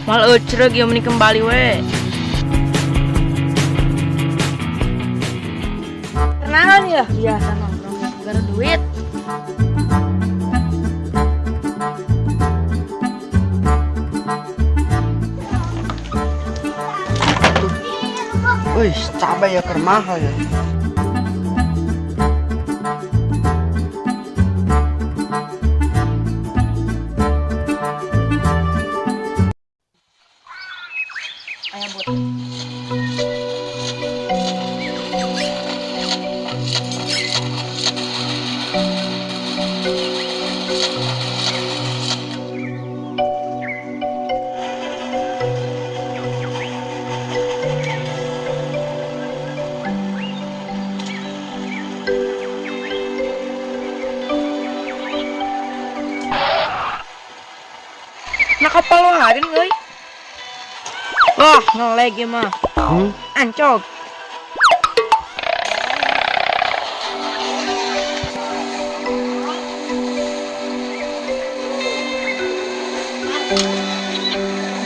Mal ecreg yang meni kembali we. Kenalan ya? Biasa nongkrong gara duit. Wih, cabai ya mahal ya. Ayah buat. Nak kapal lo harin euy. Wah, ngelag ya mah. Ancog.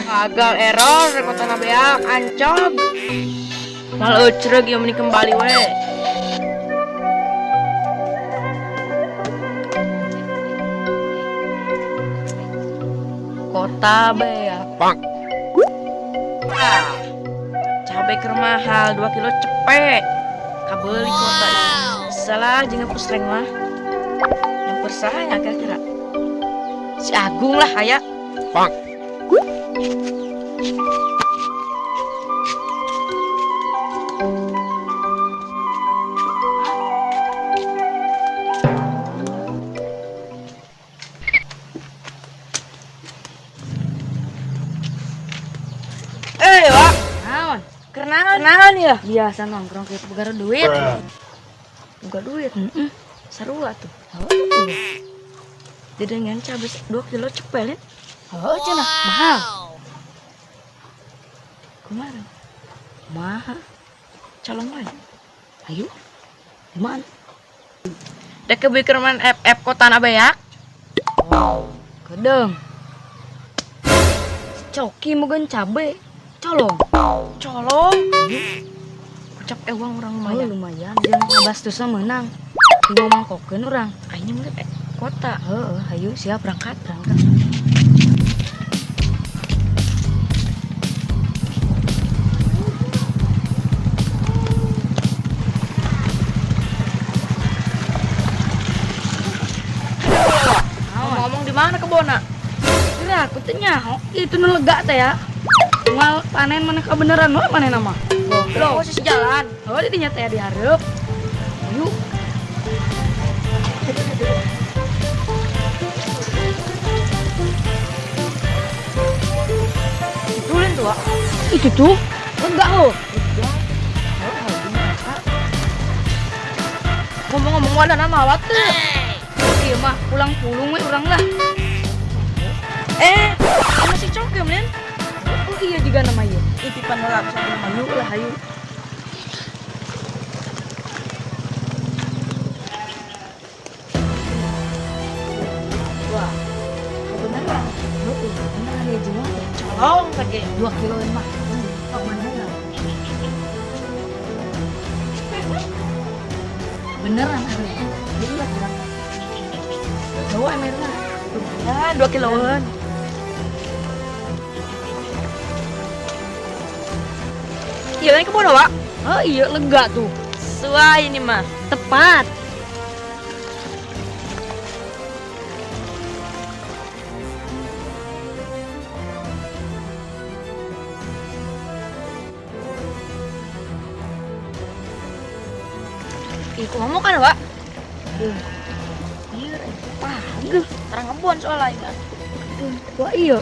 Gagal error, kota nabeak, ancog. Mal ecreg yang meni kembali we. Kota beak. Cabai keur mahal 2 kilo cepet. Kabeli kota salah jeung pusreng mah. Yang persaya kira-kira. Si Agung lah aya. Wak. Naon? Kenalan ya? Biasa nongkrong kayak pegar duit. Buka duit. Seru atuh. Dedengan cabai 2 kilo cepet. Oh, cenah mahal. Kemarin mahal. Calon lain. Ayo. Gimana? Dek kebi kerman FF kota Nabeak. Wow. Kedeng. Coki mogen cabai. Colong. Ucap uang orang lumayan. Lumayan. Jangan ngabas tuh menang. Ngomong kokeun orang. Akhirnya mungkin kota. Ayo siap berangkat. Ngomong di mana kebona? Kira aku tanya, itu nu lega teh ya. Mal panen mana kebenaran lo panen nama? Lo posisi jalan. Oh jadi nyata ya diharap. Ayo. Itulin tuh. Itu tuh enggak lo. Ngomong-ngomong wadah nama awat tuh. Iya mah pulang-pulung we urang lah. Masih cokem nen. Iya juga namanya. Titipan orang sama hayu lah hayu. Wah, beneran. Beneran ya jual. Colong pakai 2 kilo mah. Beneran. Beneran ada. Jadi lah berangkat. Bawa emerna. Ya 2 kiloan. Iya ini kemana Wak? Oh iya lega tuh. Sesuai ini mah. Tepat. Iku ngomong kan Wak? Iya. Pageh. Terang ngebon soalnya. Wah iya.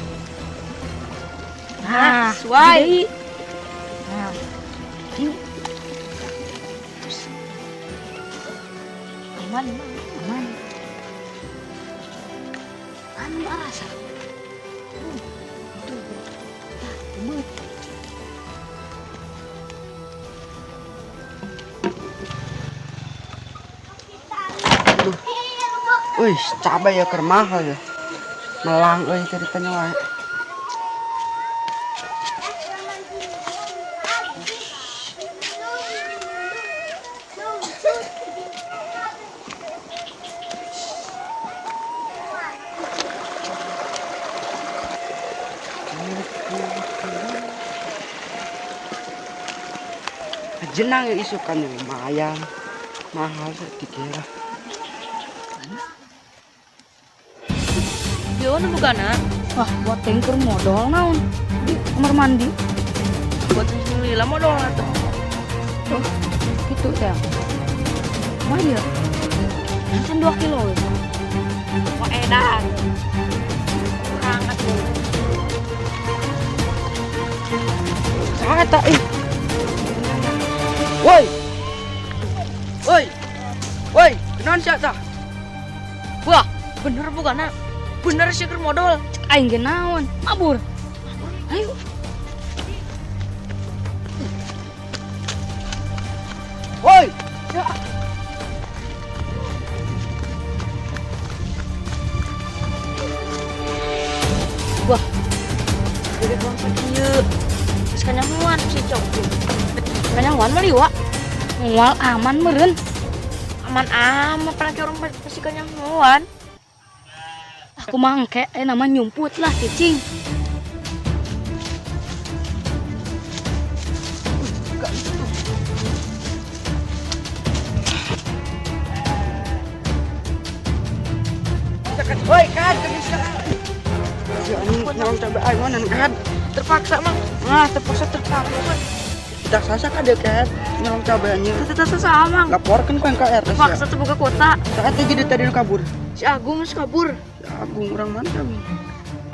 Nah, sesuai. Nah, yuk. Aman. Anu rasa. Tuh. Nah, Wih, cabai ya mahal ya. Melang euy ceritanya wae. jenang yang isukan lumayan mahal saya dikira. Yo nu bukana Wah, buat tanker modal naon di kamar mandi. buat lila modal atuh. Oh, gitu ya. Wah ya. Kan 2 kilo. Mau edan. Kurang atuh. Saya tak Woi. Woi. Woi, kenaon sia tah? Wah, bener bukana. Bener sih keur modal. Aing ge naon? Mabur. Ayo. Woi. Ya. Wah. Jadi bangsa kieu. Geus kanyahoan si Cok. Kanyawan mah liwa. Moal aman meureun. Aman apalagi orang pasti kanyahoan. Aku mangke nama nyumput lah cicing. Woi, kan bisa. Ya anu nyolong cabai aing mana kan? Terpaksa mah. Nah, terpaksa. Tidak sasa kan dia kan nyolong cabainya. Tetap sama. Laporkan ke NKR. Terpaksa tuh buka kota. Saat itu jadi tadi kabur. Si Agung geus kabur. Ya Agung orang mana kami?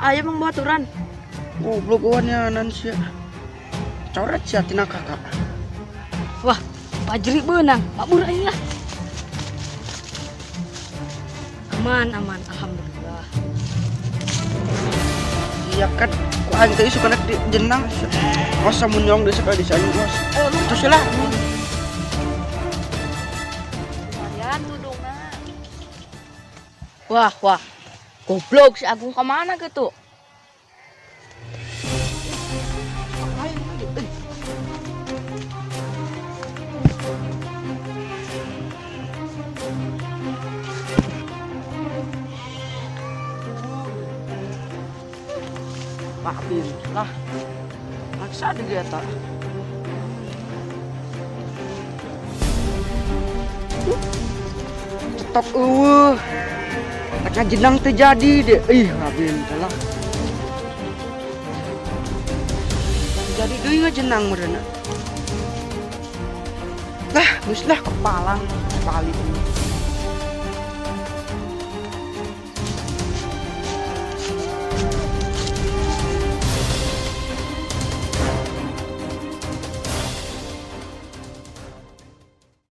Aya mang baturan. Goblok gawannya nan sia. Coret sia tina kakak. Wah, Fajri beunang. Mabur aing lah. Aman, alhamdulillah. Iya kan, ku aing teh suka di jenang. Masa mun nyolong desa ka desa ini, Bos. Oh, lu Terus lah. lumayan tuh dong. Wah. Goblok si Agung kemana gitu? Maafin lah. Maksa ada dia tak. Tetap karena jenang terjadi deh. Maafin lah. Jadi deui nggak jenang merena. Lah, geus lah kepalang balik.